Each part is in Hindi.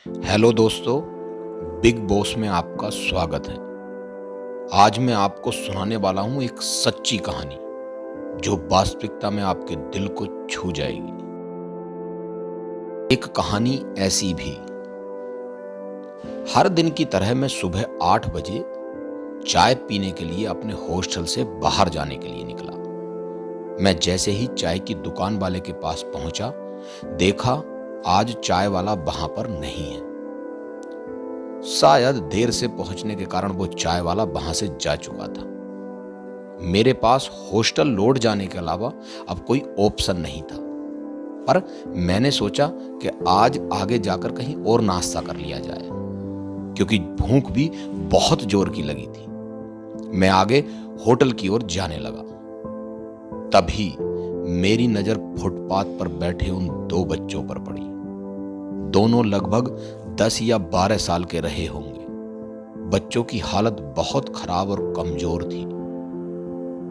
हेलो दोस्तों, बिग बॉस में आपका स्वागत है। आज मैं आपको सुनाने वाला हूं एक सच्ची कहानी जो वास्तविकता में आपके दिल को छू जाएगी। एक कहानी ऐसी भी। हर दिन की तरह मैं सुबह 8 बजे चाय पीने के लिए अपने हॉस्टल से बाहर जाने के लिए निकला। मैं जैसे ही चाय की दुकान वाले के पास पहुंचा, देखा आज चाय वाला वहां पर नहीं है। शायद देर से पहुंचने के कारण वो चाय वाला वहां से जा चुका था। मेरे पास हॉस्टल लौट जाने के अलावा अब कोई ऑप्शन नहीं था, पर मैंने सोचा कि आज आगे जाकर कहीं और नाश्ता कर लिया जाए, क्योंकि भूख भी बहुत जोर की लगी थी। मैं आगे होटल की ओर जाने लगा। तभी मेरी नजर फुटपाथ पर बैठे उन दो बच्चों पर पड़ी। दोनों लगभग 10 या 12 साल के रहे होंगे। बच्चों की हालत बहुत खराब और कमजोर थी।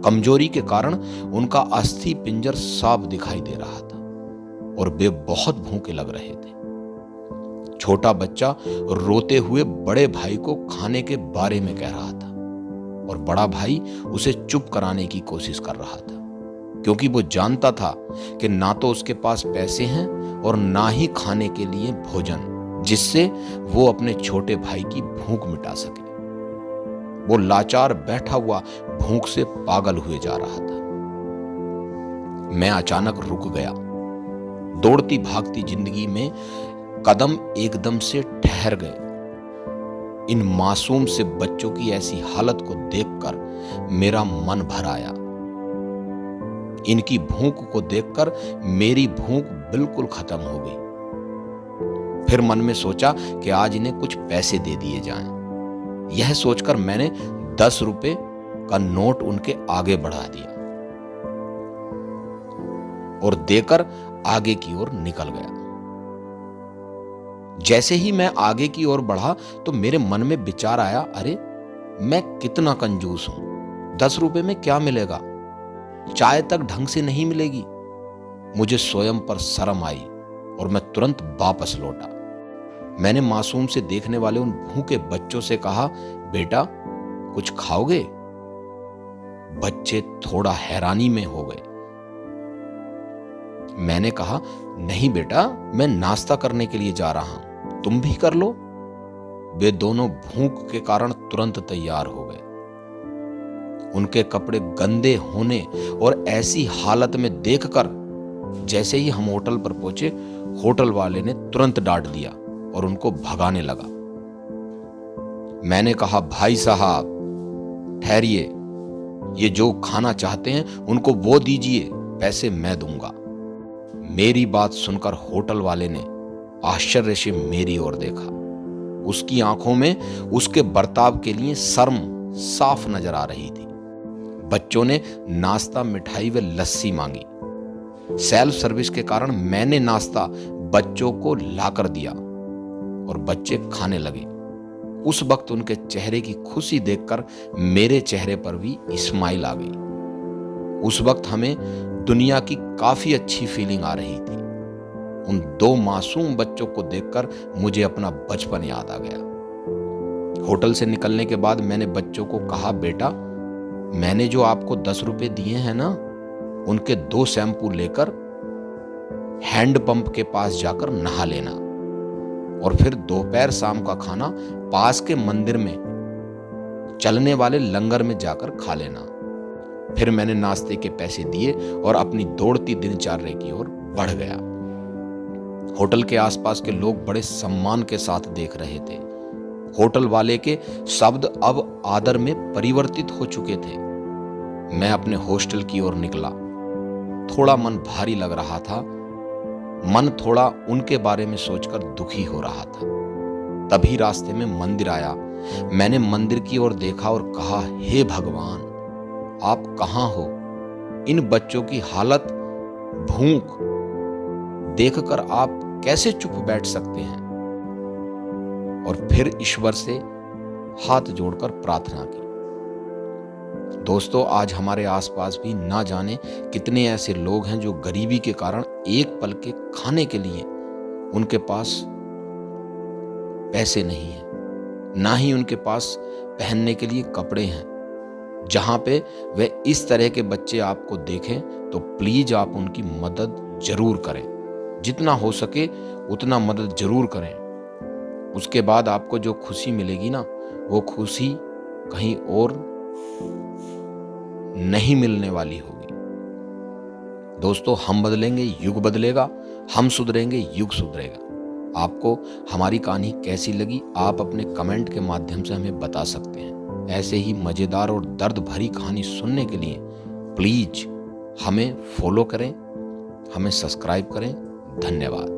कमजोरी के कारण उनका अस्थि पिंजर साफ दिखाई दे रहा था और वे बहुत भूखे लग रहे थे। छोटा बच्चा रोते हुए बड़े भाई को खाने के बारे में कह रहा था और बड़ा भाई उसे चुप कराने की कोशिश कर रहा था, क्योंकि वो जानता था कि ना तो उसके पास पैसे हैं और ना ही खाने के लिए भोजन, जिससे वो अपने छोटे भाई की भूख मिटा सके। वो लाचार बैठा हुआ भूख से पागल हुए जा रहा था। मैं अचानक रुक गया। दौड़ती भागती जिंदगी में कदम एकदम से ठहर गए। इन मासूम से बच्चों की ऐसी हालत को देखकर मेरा मन भर आया। इनकी भूख को देखकर मेरी भूख बिल्कुल खत्म हो गई। फिर मन में सोचा कि आज इन्हें कुछ पैसे दे दिए जाएं। यह सोचकर मैंने 10 रुपए का नोट उनके आगे बढ़ा दिया और देकर आगे की ओर निकल गया। जैसे ही मैं आगे की ओर बढ़ा तो मेरे मन में विचार आया, अरे मैं कितना कंजूस हूं। 10 रुपए में क्या मिलेगा? चाय तक ढंग से नहीं मिलेगी। मुझे स्वयं पर शर्म आई और मैं तुरंत वापस लौटा। मैंने मासूम से देखने वाले उन भूखे बच्चों से कहा, बेटा कुछ खाओगे? बच्चे थोड़ा हैरानी में हो गए। मैंने कहा, नहीं बेटा, मैं नाश्ता करने के लिए जा रहा हूं, तुम भी कर लो। वे दोनों भूख के कारण तुरंत तैयार हो गए। उनके कपड़े गंदे होने और ऐसी हालत में देखकर जैसे ही हम होटल पर पहुंचे, होटल वाले ने तुरंत डांट दिया और उनको भगाने लगा। मैंने कहा, भाई साहब ठहरिए, ये जो खाना चाहते हैं उनको वो दीजिए, पैसे मैं दूंगा। मेरी बात सुनकर होटल वाले ने आश्चर्य से मेरी ओर देखा। उसकी आंखों में उसके बर्ताव के लिए शर्म साफ नजर आ रही थी। बच्चों ने नाश्ता, मिठाई व लस्सी मांगी। सेल्फ सर्विस के कारण मैंने नाश्ता बच्चों को लाकर दिया और बच्चे खाने लगे। उस वक्त उनके चेहरे की खुशी देखकर मेरे चेहरे पर भी स्माइल आ गई। उस वक्त हमें दुनिया की काफी अच्छी फीलिंग आ रही थी। उन दो मासूम बच्चों को देखकर मुझे अपना बचपन याद आ गया। होटल से निकलने के बाद मैंने बच्चों को कहा, बेटा मैंने जो आपको 10 रुपए दिए हैं ना, उनके 2 शैम्पू लेकर हैंडपंप के पास जाकर नहा लेना और फिर दोपहर शाम का खाना पास के मंदिर में चलने वाले लंगर में जाकर खा लेना। फिर मैंने नाश्ते के पैसे दिए और अपनी दौड़ती दिनचर्या की ओर बढ़ गया। होटल के आसपास के लोग बड़े सम्मान के साथ देख रहे थे। होटल वाले के शब्द अब आदर में परिवर्तित हो चुके थे। मैं अपने हॉस्टल की ओर निकला। थोड़ा मन भारी लग रहा था। मन थोड़ा उनके बारे में सोचकर दुखी हो रहा था। तभी रास्ते में मंदिर आया। मैंने मंदिर की ओर देखा और कहा, हे भगवान, आप कहां हो? इन बच्चों की हालत, भूख देखकर आप कैसे चुप बैठ सकते हैं? और फिर ईश्वर से हाथ जोड़कर प्रार्थना की। दोस्तों, आज हमारे आसपास भी ना जाने कितने ऐसे लोग हैं जो गरीबी के कारण एक पल के खाने के लिए उनके पास पैसे नहीं हैं, ना ही उनके पास पहनने के लिए कपड़े हैं। जहां पे वे इस तरह के बच्चे आपको देखें तो प्लीज आप उनकी मदद जरूर करें, जितना हो सके उतना मदद जरूर करें। उसके बाद आपको जो खुशी मिलेगी ना, वो खुशी कहीं और नहीं मिलने वाली होगी। दोस्तों, हम बदलेंगे, युग बदलेगा, हम सुधरेंगे, युग सुधरेगा। आपको हमारी कहानी कैसी लगी, आप अपने कमेंट के माध्यम से हमें बता सकते हैं। ऐसे ही मजेदार और दर्द भरी कहानी सुनने के लिए प्लीज हमें फॉलो करें, हमें सब्सक्राइब करें। धन्यवाद।